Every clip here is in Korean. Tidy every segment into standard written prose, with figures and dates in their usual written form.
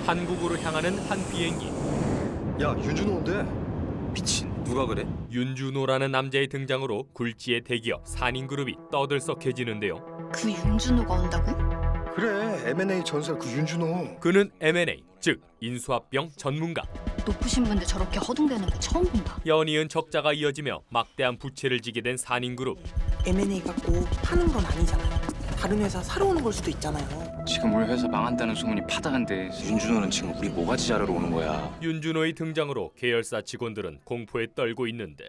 한국으로 향하는 한 비행기. 야, 윤준호인데? 미친, 누가 그래? 윤준호라는 남자의 등장으로 굴지의 대기업 산인그룹이 떠들썩해지는데요. 그 윤준호가 온다고? 그래, M&A 전설 그 윤준호. 그는 M&A, 즉 인수합병 전문가. 높으신 분들 저렇게 허둥대는 거 처음 본다. 연이은 적자가 이어지며 막대한 부채를 지게 된 산인그룹. M&A가 꼭 파는 건 아니잖아요. 다른 회사 사러 오는 걸 수도 있잖아요. 지금 우리 회사 망한다는 소문이 파다한데 윤준호는 지금 우리 모가지 자르러 오는 거야. 윤준호의 등장으로 계열사 직원들은 공포에 떨고 있는데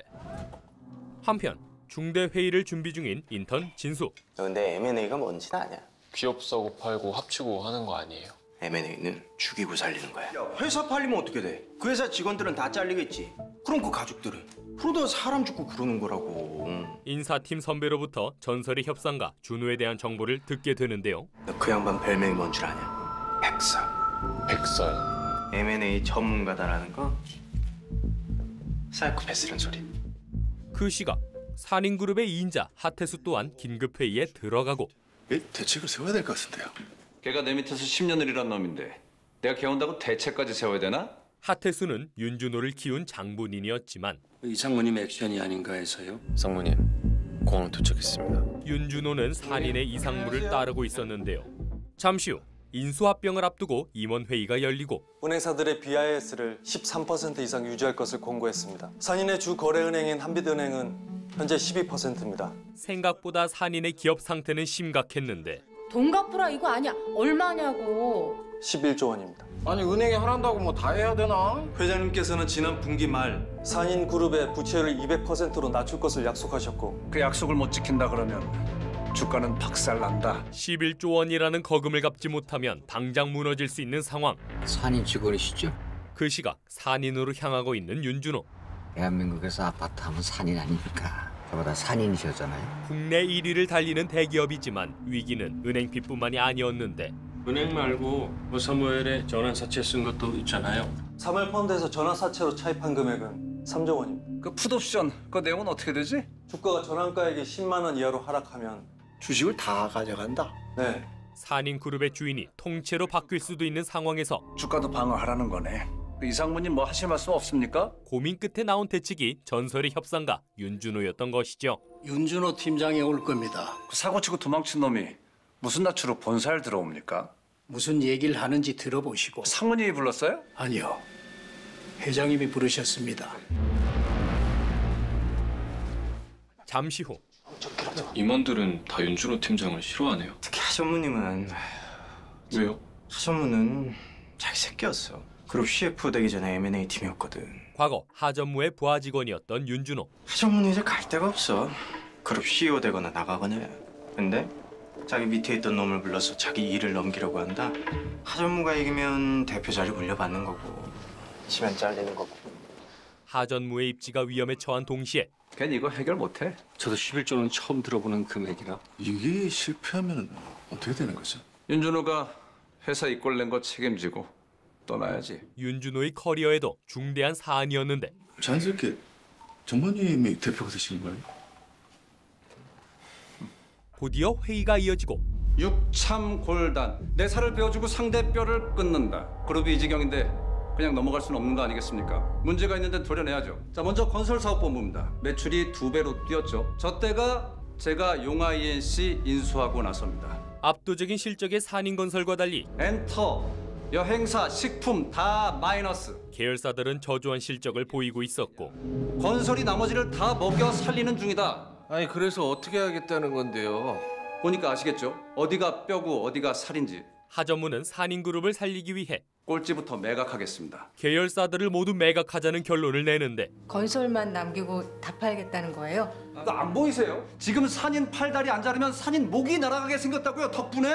한편 중대 회의를 준비 중인 인턴 진수. 근데 M&A가 뭔지는 아냐? 기업 사고 팔고 합치고 하는 거 아니에요? M&A는 죽이고 살리는 거야. 야, 회사 팔리면 어떻게 돼? 그 회사 직원들은 다 잘리겠지. 그럼 그 가족들은? 그러다 사람 죽고 그러는 거라고. 인사팀 선배로부터 전설의 협상가 준호에 대한 정보를 듣게 되는데요. 너 그 양반 별명이 뭔 줄 아냐? 백사. 백사요? M&A 전문가다라는 거? 사이코패스란 소리. 그 시각 산인그룹의 2인자 하태수 또한 긴급회의에 들어가고. 대책을 세워야 될 것 같은데요. 걔가 내 밑에서 10년을 일한 놈인데 내가 걔온다고 대책까지 세워야 되나? 하태수는 윤준호를 키운 장본인이었지만 이상무님 액션이 아닌가 해서요. 상무님, 공항 도착했습니다. 윤준호는 산인의 이상무를 따르고 있었는데요. 잠시 후 인수합병을 앞두고 임원회의가 열리고 은행사들의 BIS를 13% 이상 유지할 것을 공고했습니다. 산인의 주 거래은행인 한빛은행은 현재 12%입니다. 생각보다 산인의 기업 상태는 심각했는데 돈 갚으라 이거 아니야. 얼마냐고. 11조 원입니다. 아니, 은행이 하란다고 뭐 다 해야 되나? 회장님께서는 지난 분기 말 산인그룹의 부채를 200%로 낮출 것을 약속하셨고 그 약속을 못 지킨다 그러면 주가는 박살난다. 11조 원이라는 거금을 갚지 못하면 당장 무너질 수 있는 상황. 산인 직원이시죠? 그 시각 산인으로 향하고 있는 윤준호. 대한민국에서 아파트 하면 산인 아닙니까? 저보다 산인이셨잖아요. 국내 1위를 달리는 대기업이지만 위기는 은행빚뿐만이 아니었는데 은행 말고 뭐 사무엘에 전환사채 쓴 것도 있잖아요. 사무엘펀드에서 전환사채로 차입한 금액은 3조 원입니다. 그 풋옵션 그 내용은 어떻게 되지? 주가가 전환가액이 10만 원 이하로 하락하면 주식을 다 가져간다. 네. 산인그룹의 주인이 통째로 바뀔 수도 있는 상황에서 주가도 방어하라는 거네. 그 이상무님 뭐 하실 말씀 없습니까? 고민 끝에 나온 대책이 전설의 협상가 윤준호였던 것이죠. 윤준호 팀장이 올 겁니다. 그 사고치고 도망친 놈이 무슨 낯으로 본사를 들어옵니까? 무슨 얘기를 하는지 들어보시고. 상무님이 불렀어요? 아니요. 회장님이 부르셨습니다. 잠시 후 임원들은 다 윤준호 팀장을 싫어하네요. 특히 하전무님은. 왜요? 하전무는 자기 새끼였어. 그룹 CF 되기 전에 M&A 팀이었거든. 과거 하전무의 부하 직원이었던 윤준호. 하전무는 이제 갈 데가 없어. 그룹 CEO 되거나 나가거나 해. 근데 자기 밑에 있던 놈을 불러서 자기 일을 넘기려고 한다. 하전무가 이기면 대표 자리 물려받는 거고 지면 잘리는 거고. 하전무의 입지가 위험에 처한 동시에 걔는 이거 해결 못해. 저도 11조는 처음 들어보는 금액이라. 이게 실패하면 어떻게 되는 거죠? 윤준호가 회사 이꼴 낸 거 책임지고 떠나야지. 윤준호의 커리어에도 중대한 사안이었는데 자연스럽게 전무님이 대표가 되시는 거예요? 곧이어 회의가 이어지고 육참골단 내 살을 베어주고 상대 뼈를 끊는다. 그룹이 이 지경인데 그냥 넘어갈 수는 없는 거 아니겠습니까? 문제가 있는데 도려내야죠. 자, 먼저 건설사업본부입니다. 매출이 2배로 뛰었죠. 저 때가 제가 용화 ENC 인수하고 나서입니다. 압도적인 실적의 산인건설과 달리 엔터, 여행사, 식품 다 마이너스. 계열사들은 저조한 실적을 보이고 있었고 건설이 나머지를 다 먹여 살리는 중이다. 아니, 그래서 어떻게 하겠다는 건데요? 보니까 아시겠죠? 어디가 뼈고 어디가 살인지. 하전무는 산인그룹을 살리기 위해 꼴찌부터 매각하겠습니다. 계열사들을 모두 매각하자는 결론을 내는데 건설만 남기고 다 팔겠다는 거예요? 안 보이세요? 지금 산인 팔다리 안 자르면 산인 목이 날아가게 생겼다고요, 덕분에.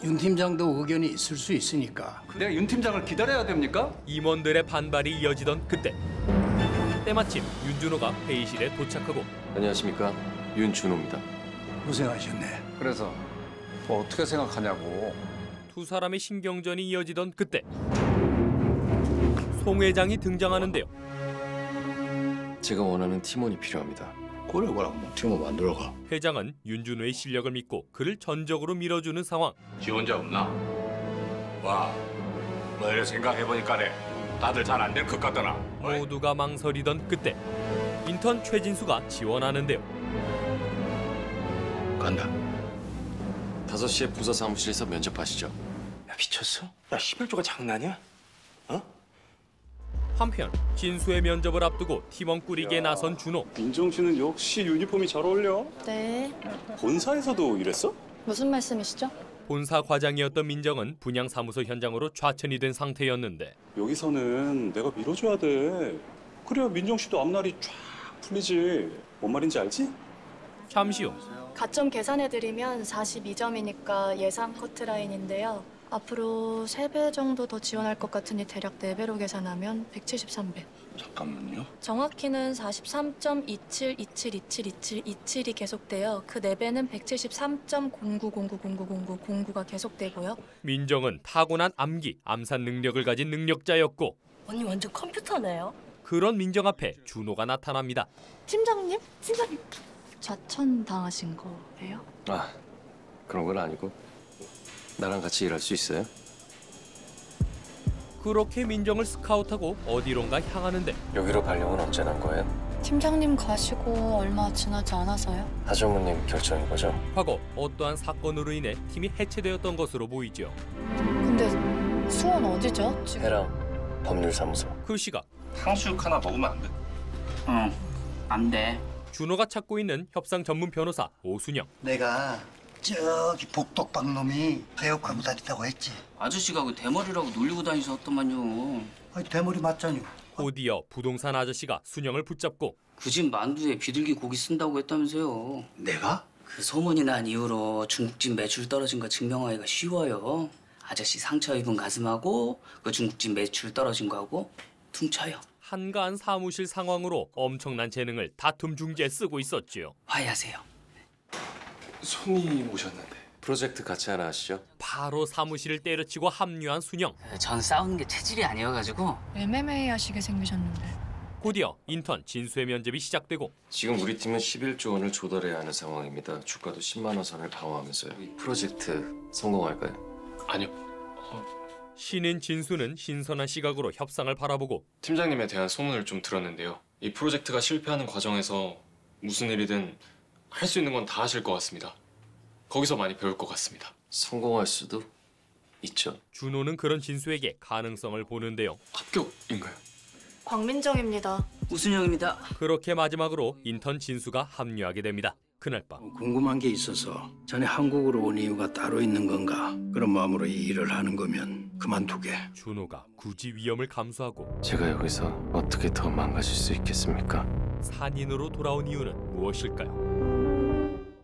윤 팀장도 의견이 있을 수 있으니까. 내가 윤 팀장을 기다려야 됩니까? 임원들의 반발이 이어지던 그때 때마침 윤준호가 회의실에 도착하고 안녕하십니까, 윤준호입니다. 고생하셨네. 그래서 뭐 어떻게 생각하냐고. 두 사람의 신경전이 이어지던 그때 송 회장이 등장하는데요. 제가 원하는 팀원이 필요합니다. 그래, 팀원 만들어가. 회장은 윤준호의 실력을 믿고 그를 전적으로 밀어주는 상황. 지원자 없나? 와, 너희를 생각해보니까네 다들 잘 안 될 것 같더나. 모두가 망설이던 그때 인턴 최진수가 지원하는데요. 간다. 5시에 부서 사무실에서 면접하시죠. 야 미쳤어? 야 11조가 장난이야? 한편 진수의 면접을 앞두고 팀원 꾸리기에 나선 준호. 민정 씨는 역시 유니폼이 잘 어울려. 네. 본사에서도 이랬어? 무슨 말씀이시죠? 본사 과장이었던 민정은 분양 사무소 현장으로 좌천이 된 상태였는데 여기서는 내가 밀어줘야 돼. 그래야 민정 씨도 앞날이 쫙 풀리지. 뭔 말인지 알지? 잠시 후 가점 계산해드리면 42점이니까 예상 커트라인인데요. 앞으로 3배 정도 더 지원할 것 같으니 대략 4배로 계산하면 173배. 잠깐만요. 정확히는 43.2727272727이 계속돼요. 그 4배는 173.0909090909가 계속되고요. 민정은 타고난 암기, 암산 능력을 가진 능력자였고 언니 완전 컴퓨터네요. 그런 민정 앞에 준호가 나타납니다. 팀장님? 좌천 당하신 거예요? 아, 그런 건 아니고 나랑 같이 일할 수 있어요? 그렇게 민정을 스카우트하고 어디론가 향하는데 여기로 발령은 언제 난 거예요? 팀장님 가시고 얼마 지나지 않아서요? 하정우님 결정인 거죠? 과거 어떠한 사건으로 인해 팀이 해체되었던 것으로 보이죠. 근데 수원 어디죠? 지금? 해랑 법률사무소. 그 시각 탕수육 하나 먹으면 안 돼? 응, 안 돼. 준호가 찾고 있는 협상 전문 변호사 오순영. 내가 저기 복덕방 놈이 배역하고 다녔다고 했지. 아저씨가 그 대머리라고 놀리고 다니셨더만요. 아니 대머리 맞잖요. 곧이어 부동산 아저씨가 순영을 붙잡고 그 집 만두에 비둘기 고기 쓴다고 했다면서요. 내가? 그 소문이 난 이후로 중국집 매출 떨어진 거 증명하기가 쉬워요. 아저씨 상처 입은 가슴하고 그 중국집 매출 떨어진 거하고 퉁쳐요. 한가한 사무실 상황으로 엄청난 재능을 다툼 중지에 쓰고 있었지요. 화해하세요. 손이 오셨는데. 프로젝트 같이 하나 하시죠? 바로 사무실을 때려치고 합류한 순영. 전 싸우는 게 체질이 아니어가지고. MMA 하시게 생기셨는데. 곧이어 인턴 진수의 면접이 시작되고 지금 우리 팀은 11조 원을 조달해야 하는 상황입니다. 주가도 10만 원 선을 방어하면서요. 이 프로젝트 성공할까요? 아니요. 신인 진수는 신선한 시각으로 협상을 바라보고 팀장님에 대한 소문을 좀 들었는데요. 이 프로젝트가 실패하는 과정에서 무슨 일이든 할 수 있는 건 다 하실 것 같습니다. 거기서 많이 배울 것 같습니다. 성공할 수도 있죠. 준호는 그런 진수에게 가능성을 보는데요. 합격인가요? 광민정입니다. 우순영입니다. 그렇게 마지막으로 인턴 진수가 합류하게 됩니다. 그날 밤 궁금한 게 있어서 자네 한국으로 온 이유가 따로 있는 건가? 그런 마음으로 이 일을 하는 거면 그만두게. 준호가 굳이 위험을 감수하고 제가 여기서 어떻게 더 망가질 수 있겠습니까? 산인으로 돌아온 이유는 무엇일까요?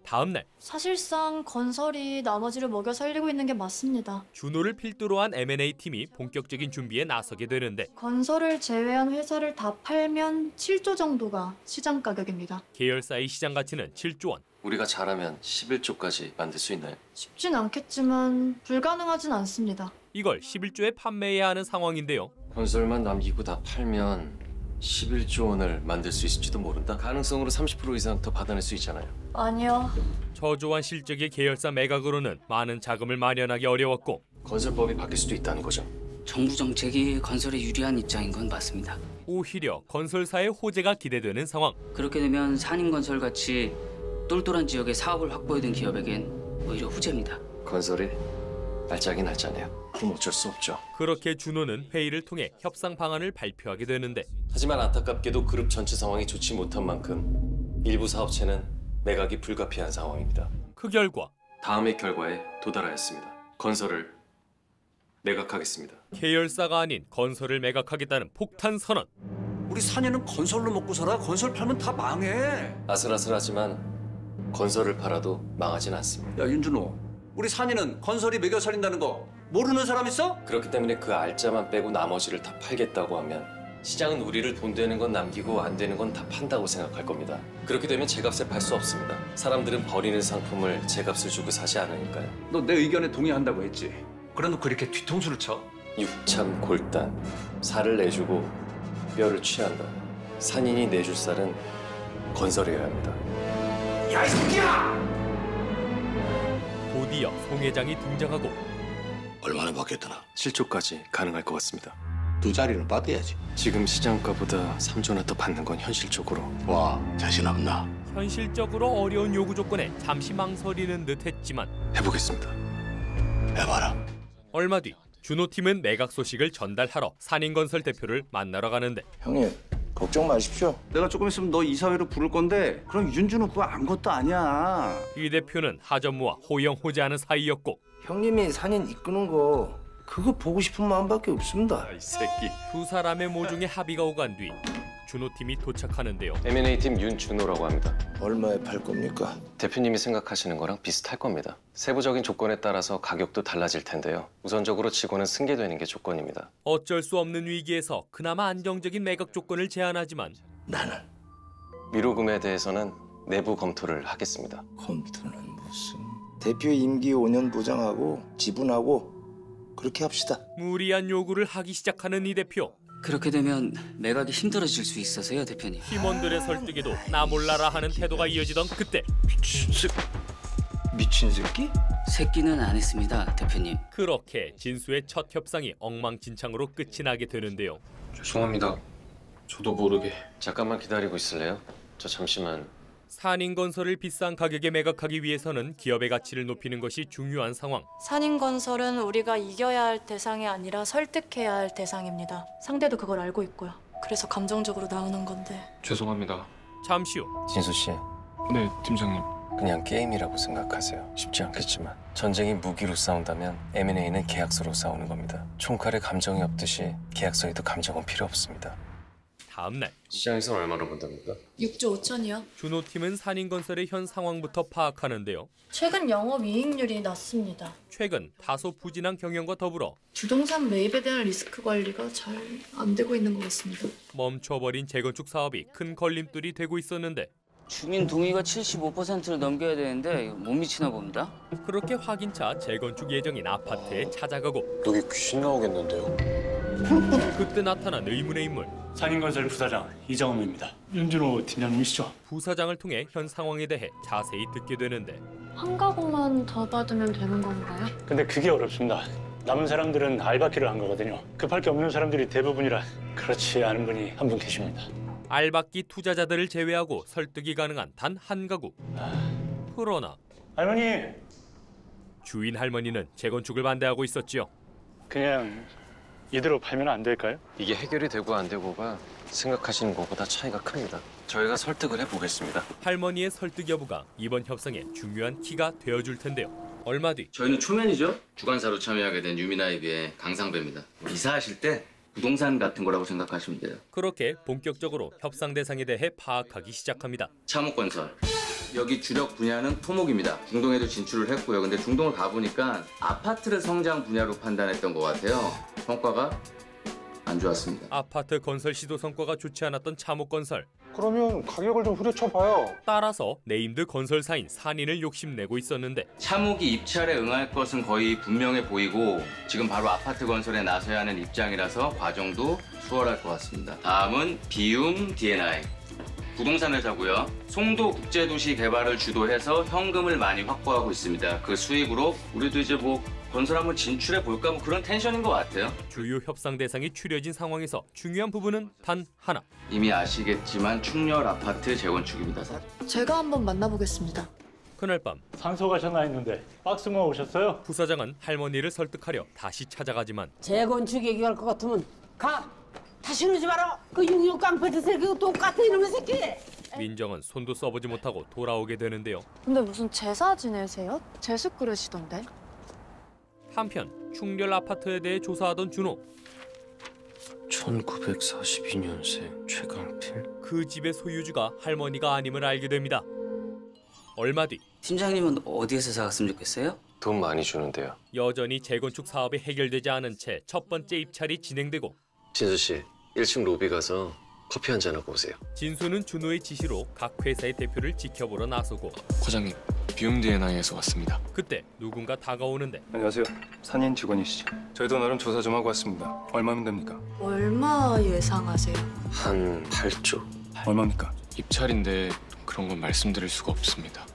다음 날 사실상 건설이 나머지를 먹여 살리고 있는 게 맞습니다. 준호를 필두로 한 M&A 팀이 본격적인 준비에 나서게 되는데 건설을 제외한 회사를 다 팔면 7조 정도가 시장 가격입니다. 계열사의 시장 가치는 7조 원. 우리가 잘하면 11조까지 만들 수 있나요? 쉽진 않겠지만 불가능하진 않습니다. 이걸 11조에 판매해야 하는 상황인데요. 건설만 남기고 다 팔면 11조 원을 만들 수 있을지도 모른다. 가능성으로 30% 이상 더 받아낼 수 있잖아요. 아니요. 저조한 실적의 계열사 매각으로는 많은 자금을 마련하기 어려웠고 건설법이 바뀔 수도 있다는 거죠. 정부 정책이 건설에 유리한 입장인 건 맞습니다. 오히려 건설사의 호재가 기대되는 상황. 그렇게 되면 산인건설같이 똘똘한 지역에 사업을 확보해둔 기업에겐 오히려 후재입니다. 건설이 날짜긴 날짜네요. 그럼 어쩔 수 없죠. 그렇게 준호는 회의를 통해 협상 방안을 발표하게 되는데 하지만 안타깝게도 그룹 전체 상황이 좋지 못한 만큼 일부 사업체는 매각이 불가피한 상황입니다. 그 결과 다음의 결과에 도달하였습니다. 건설을 매각하겠습니다. 계열사가 아닌 건설을 매각하겠다는 폭탄 선언. 우리 산이는 건설로 먹고 살아. 건설 팔면 다 망해. 아슬아슬하지만 건설을 팔아도 망하진 않습니다. 야 윤준호, 우리 산이는 건설이 매겨 살린다는 거 모르는 사람 있어? 그렇기 때문에 그 알짜만 빼고 나머지를 다 팔겠다고 하면 시장은 우리를 돈 되는 건 남기고 안 되는 건 다 판다고 생각할 겁니다. 그렇게 되면 제값에 팔 수 없습니다. 사람들은 버리는 상품을 제값을 주고 사지 않으니까요. 너 내 의견에 동의한다고 했지. 그래놓고 이렇게 뒤통수를 쳐? 육참 골단, 살을 내주고 뼈를 취한다. 산인이 내줄 쌀은 건설해야 합니다. 야 이 새끼야! 곧이어 송 회장이 등장하고 얼마나 받겠더나? 7조까지 가능할 것 같습니다. 2자리는 받아야지. 지금 시장가보다 3조나 더 받는 건 현실적으로. 와, 자신 없나? 현실적으로 어려운 요구 조건에 잠시 망설이는 듯했지만 해보겠습니다. 해봐라. 얼마 뒤 준호팀은 매각 소식을 전달하러 산인건설 대표를 만나러 가는데 형님, 걱정 마십시오. 내가 조금 있으면 너 이사회로 부를 건데 그럼 윤준호 그거 아무것도 아니야. 이 대표는 하전무와 호영호재하는 사이였고 형님이 산인 이끄는 거 그거 보고 싶은 마음밖에 없습니다. 이 새끼. 두 사람의 모종의 합의가 오간 뒤 준호팀이 도착하는데요. M&A 팀 윤준호라고 합니다. 얼마에 팔 겁니까? 대표님이 생각하시는 거랑 비슷할 겁니다. 세부적인 조건에 따라서 가격도 달라질 텐데요. 우선적으로 직원은 승계되는 게 조건입니다. 어쩔 수 없는 위기에서 그나마 안정적인 매각 조건을 제안하지만 나는 미로금에 대해서는 내부 검토를 하겠습니다. 컴퓨터는 무슨 대표 임기 5년 보장하고 지분하고 그렇게 합시다. 무리한 요구를 하기 시작하는 이 대표. 그렇게 되면 매각이 힘들어질 수 있어서요, 대표님. 팀원들의 설득에도 나 몰라라 하는 태도가 이어지던 그때 미친 새끼? 새끼는 안 했습니다, 대표님. 그렇게 진수의 첫 협상이 엉망진창으로 끝이 나게 되는데요. 죄송합니다. 저도 모르게. 잠깐만 기다리고 있을래요? 저 잠시만. 산인건설을 비싼 가격에 매각하기 위해서는 기업의 가치를 높이는 것이 중요한 상황. 산인건설은 우리가 이겨야 할 대상이 아니라 설득해야 할 대상입니다. 상대도 그걸 알고 있고요. 그래서 감정적으로 나오는 건데. 죄송합니다. 잠시 후. 진수 씨. 네, 팀장님. 그냥 게임이라고 생각하세요. 쉽지 않겠지만 전쟁이 무기로 싸운다면 M&A는 계약서로 싸우는 겁니다. 총칼에 감정이 없듯이 계약서에도 감정은 필요 없습니다. 다음 날 시장에서 얼마로 본답니까? 6조 5천이요. 준호팀은 산인건설의 현 상황부터 파악하는데요. 최근 영업이익률이 낮습니다. 최근 다소 부진한 경영과 더불어 부동산 매입에 대한 리스크 관리가 잘 안 되고 있는 것 같습니다. 멈춰버린 재건축 사업이 큰 걸림돌이 되고 있었는데 주민 동의가 75%를 넘겨야 되는데 못 미치나 봅니다. 그렇게 확인차 재건축 예정인 아파트에 찾아가고 여기 귀신 나오겠는데요? 그때 나타난 의문의 인물. 산인건설 부사장 이정음입니다. 윤준호 팀장님이시죠? 부사장을 통해 현 상황에 대해 자세히 듣게 되는데 한 가구만 더 받으면 되는 건가요? 근데 그게 어렵습니다. 남은 사람들은 알바키를 한 거거든요. 급할 게 없는 사람들이 대부분이라 그렇지 않은 분이 한 분 계십니다. 알박기 투자자들을 제외하고 설득이 가능한 단 한 가구. 그러나 할머니! 주인 할머니는 재건축을 반대하고 있었지요. 그냥 이대로 팔면 안 될까요? 이게 해결이 되고 안 되고가 생각하시는 것보다 차이가 큽니다. 저희가 설득을 해보겠습니다. 할머니의 설득 여부가 이번 협상의 중요한 키가 되어줄 텐데요. 얼마 뒤 저희는 초면이죠. 주관사로 참여하게 된 유미나이비의 강상배입니다. 이사하실 때 부동산 같은 거라고 생각하시면 돼요. 그렇게 본격적으로 협상 대상에 대해 파악하기 시작합니다. 차목건설. 여기 주력 분야는 토목입니다. 중동에도 진출을 했고요. 근데 중동을 가보니까 아파트를 성장 분야로 판단했던 것 같아요. 성과가 안 좋았습니다. 아파트 건설 시도 성과가 좋지 않았던 차목건설. 그러면 가격을 좀 후려쳐봐요. 따라서 네임드 건설사인 산인을 욕심내고 있었는데 차목이 입찰에 응할 것은 거의 분명해 보이고 지금 바로 아파트 건설에 나서야 하는 입장이라서 과정도 수월할 것 같습니다. 다음은 비움 D&I. 부동산 회사고요. 송도 국제도시 개발을 주도해서 현금을 많이 확보하고 있습니다. 그 수익으로 우리도 이제 건설 한번 진출해 볼까 그런 텐션인 것 같아요. 주요 협상 대상이 추려진 상황에서 중요한 부분은 단 하나. 이미 아시겠지만 충렬 아파트 재건축입니다. 제가 한번 만나보겠습니다. 그날 밤 산소 가셨나 했는데 박스만 오셨어요? 부사장은 할머니를 설득하려 다시 찾아가지만 재건축 얘기할 것 같으면 가! 다시 이러지 마라! 그 66 깡패들 새끼가 똑같아 이놈의 새끼! 민정은 손도 써보지 못하고 돌아오게 되는데요. 근데 무슨 제사 지내세요? 제수 그러시던데. 한편 충렬 아파트에 대해 조사하던 준호. 1942년생 최강필. 그 집의 소유주가 할머니가 아님을 알게 됩니다. 얼마 뒤 팀장님은 어디에서 사갔으면 좋겠어요? 돈 많이 주는데요. 여전히 재건축 사업이 해결되지 않은 채 첫 번째 입찰이 진행되고 진수 씨, 1층 로비 가서 커피 한잔 하고 오세요. 진수는 준호의 지시로 각 회사의 대표를 지켜보러 나서고 과장님, 비움 D&I에서 왔습니다. 그때 누군가 다가오는데 안녕하세요. 산인 직원이시죠? 저희도 나름 조사 좀 하고 왔습니다. 얼마면 됩니까? 얼마 예상하세요? 한 8조. 얼마입니까? 입찰인데 그런 건 말씀드릴 수가 없습니다.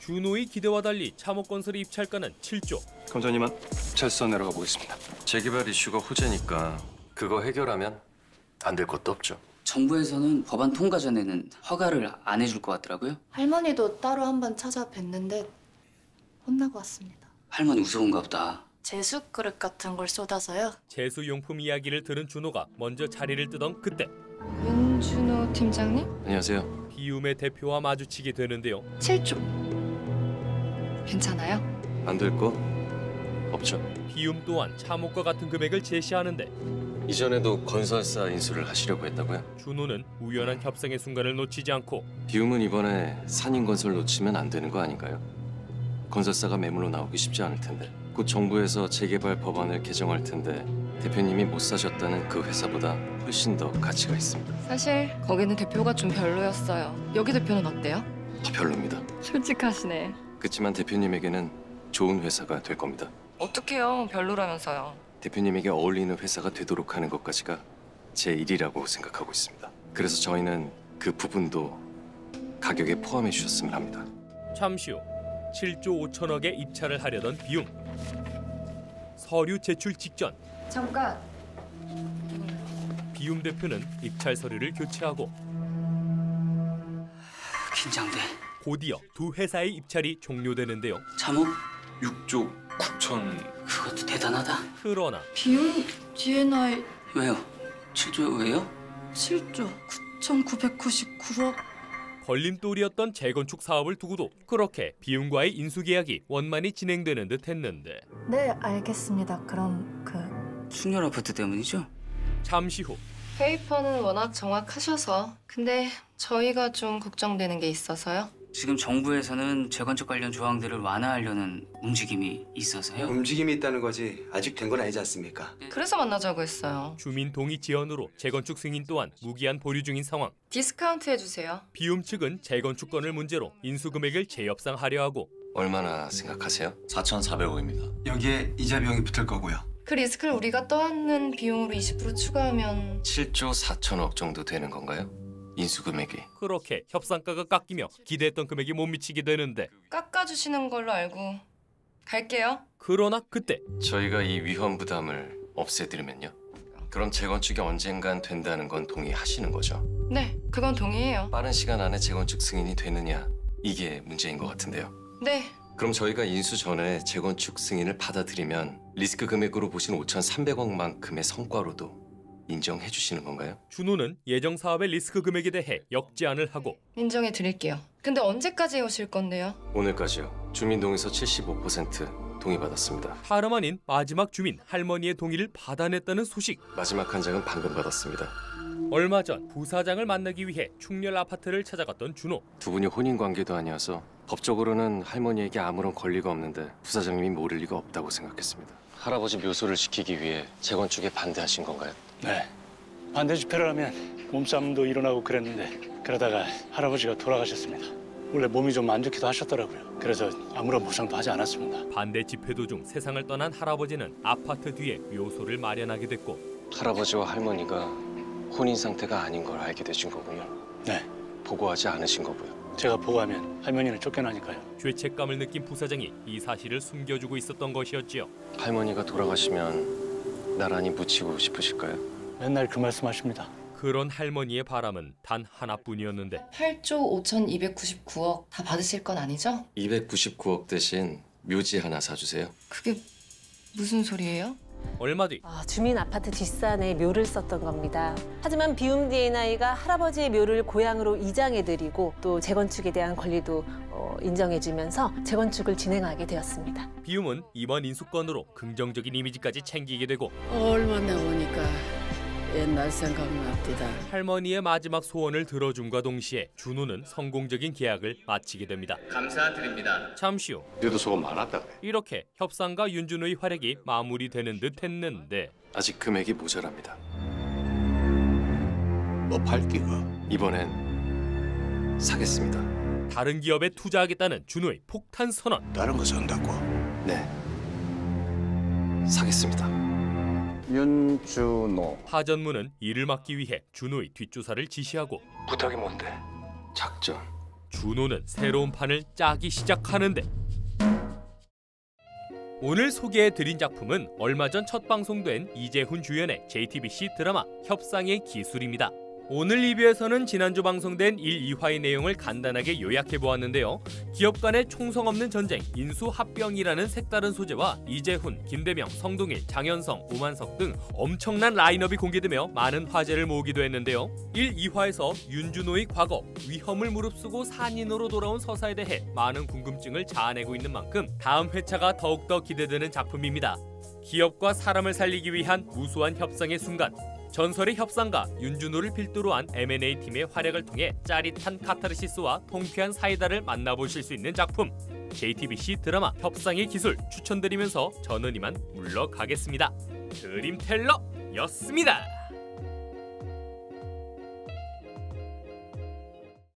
준호의 기대와 달리 차목건설의 입찰가는 7조. 검사님은 찰서 내려가 보겠습니다. 재개발 이슈가 호재니까 그거 해결하면 안 될 것도 없죠. 정부에서는 법안 통과 전에는 허가를 안 해줄 것 같더라고요. 할머니도 따로 한번 찾아뵀는데 혼나고 왔습니다. 할머니 무서운가 보다. 제수 그릇 같은 걸 쏟아서요. 제수용품 이야기를 들은 준호가 먼저 자리를 뜨던 그때 윤준호 팀장님? 안녕하세요. 비움의 대표와 마주치게 되는데요. 7조. 괜찮아요? 안 될 거 없죠. 비움 또한 참혹과 같은 금액을 제시하는데 이전에도 건설사 인수를 하시려고 했다고요? 준호는 우연한 협상의 순간을 놓치지 않고 비움은 이번에 산인건설 놓치면 안 되는 거 아닌가요? 건설사가 매물로 나오기 쉽지 않을 텐데 곧 정부에서 재개발 법안을 개정할 텐데 대표님이 못 사셨다는 그 회사보다 훨씬 더 가치가 있습니다. 사실 거기는 대표가 좀 별로였어요. 여기 대표는 어때요? 별로입니다. 솔직하시네. 그렇지만 대표님에게는 좋은 회사가 될 겁니다. 어떡해요. 별로라면서요. 대표님에게 어울리는 회사가 되도록 하는 것까지가 제 일이라고 생각하고 있습니다. 그래서 저희는 그 부분도 가격에 포함해 주셨으면 합니다. 잠시 후 7조 5천억에 입찰을 하려던 비움. 서류 제출 직전 잠깐. 비움 대표는 입찰 서류를 교체하고 긴장돼. 곧이어 두 회사의 입찰이 종료되는데요. 참호? 6조 9천... 그것도 대단하다. 그러나 비움 D&I 왜요? 7조 왜요? 7조 9,999억. 걸림돌이었던 재건축 사업을 두고도 그렇게 비움과의 인수 계약이 원만히 진행되는 듯했는데 네, 알겠습니다. 그럼 충렬 아파트 때문이죠? 잠시 후 페이퍼는 워낙 정확하셔서. 근데 저희가 좀 걱정되는 게 있어서요. 지금 정부에서는 재건축 관련 조항들을 완화하려는 움직임이 있어서요. 움직임이 있다는 거지 아직 된 건 아니지 않습니까? 그래서 만나자고 했어요. 주민 동의 지연으로 재건축 승인 또한 무기한 보류 중인 상황. 디스카운트 해주세요. 비움 측은 재건축권을 문제로 인수 금액을 재협상하려 하고 얼마나 생각하세요? 4,400억입니다. 여기에 이자 비용이 붙을 거고요. 그 리스크를 우리가 떠안는 비용으로 20% 추가하면 7조 4천억 정도 되는 건가요? 인수 금액이. 그렇게 협상가가 깎이며 기대했던 금액이 못 미치게 되는데 깎아주시는 걸로 알고 갈게요. 그러나 그때 저희가 이 위험 부담을 없애드리면요? 그럼 재건축이 언젠간 된다는 건 동의하시는 거죠? 네, 그건 동의해요. 빠른 시간 안에 재건축 승인이 되느냐 이게 문제인 것 같은데요. 네. 그럼 저희가 인수 전에 재건축 승인을 받아들이면 리스크 금액으로 보신 5,300억만큼의 성과로도 인정해 주시는 건가요? 준호는 예정 사업의 리스크 금액에 대해 역제안을 하고 인정해 드릴게요. 근데 언제까지 오실 건데요? 오늘까지요. 주민동에서 75% 동의받았습니다. 다름 아닌 마지막 주민 할머니의 동의를 받아냈다는 소식. 마지막 한 장은 방금 받았습니다. 얼마 전 부사장을 만나기 위해 충렬 아파트를 찾아갔던 준호. 두 분이 혼인 관계도 아니어서 법적으로는 할머니에게 아무런 권리가 없는데 부사장님이 모를 리가 없다고 생각했습니다. 할아버지 묘소를 지키기 위해 재건축에 반대하신 건가요? 네. 반대 집회를 하면 몸싸움도 일어나고 그랬는데 그러다가 할아버지가 돌아가셨습니다. 원래 몸이 좀 안 좋기도 하셨더라고요. 그래서 아무런 보상도 하지 않았습니다. 반대 집회 도중 세상을 떠난 할아버지는 아파트 뒤에 묘소를 마련하게 됐고 할아버지와 할머니가 혼인 상태가 아닌 걸 알게 되신 거군요. 네. 보고하지 않으신 거고요. 제가 보고하면 할머니는 쫓겨나니까요. 죄책감을 느낀 부사장이 이 사실을 숨겨주고 있었던 것이었지요. 할머니가 돌아가시면 나란히 묻히고 싶으실까요? 맨날 그 말씀하십니다. 그런 할머니의 바람은 단 하나뿐이었는데 8조 5,299억 다 받으실 건 아니죠? 299억 대신 묘지 하나 사주세요. 그게 무슨 소리예요? 얼마 뒤 주민 아파트 뒷산에 묘를 썼던 겁니다. 하지만 비움 D&I가 할아버지의 묘를 고향으로 이장해드리고 또 재건축에 대한 권리도 인정해주면서 재건축을 진행하게 되었습니다. 비움은 이번 인수권으로 긍정적인 이미지까지 챙기게 되고 얼마나 오니까 옛날 생각납니다. 할머니의 마지막 소원을 들어줌과 동시에 준호는 성공적인 계약을 마치게 됩니다. 감사드립니다. 잠시 후 너도 소금 많았다 그래. 이렇게 협상과 윤준호의 활약이 마무리되는 듯했는데 아직 금액이 모자랍니다. 뭐 팔기가? 이번엔 사겠습니다. 다른 기업에 투자하겠다는 준호의 폭탄 선언. 다른 거 산다고? 네. 사겠습니다. 윤준호. 하전무는 이를 막기 위해 준호의 뒷조사를 지시하고 부탁이 뭔데? 작전. 준호는 새로운 판을 짜기 시작하는데 오늘 소개해드린 작품은 얼마 전 첫 방송된 이재훈 주연의 JTBC 드라마 협상의 기술입니다. 오늘 리뷰에서는 지난주 방송된 1, 2화의 내용을 간단하게 요약해보았는데요. 기업 간의 총성 없는 전쟁, 인수합병이라는 색다른 소재와 이재훈, 김대명, 성동일, 장현성, 오만석 등 엄청난 라인업이 공개되며 많은 화제를 모으기도 했는데요. 1, 2화에서 윤준호의 과거, 위험을 무릅쓰고 산인으로 돌아온 서사에 대해 많은 궁금증을 자아내고 있는 만큼 다음 회차가 더욱더 기대되는 작품입니다. 기업과 사람을 살리기 위한 무수한 협상의 순간, 전설의 협상가 윤준호를 필두로 한 M&A 팀의 활약을 통해 짜릿한 카타르시스와 통쾌한 사이다를 만나보실 수 있는 작품 JTBC 드라마 협상의 기술 추천드리면서 저는 이만 물러가겠습니다. 드림텔러였습니다.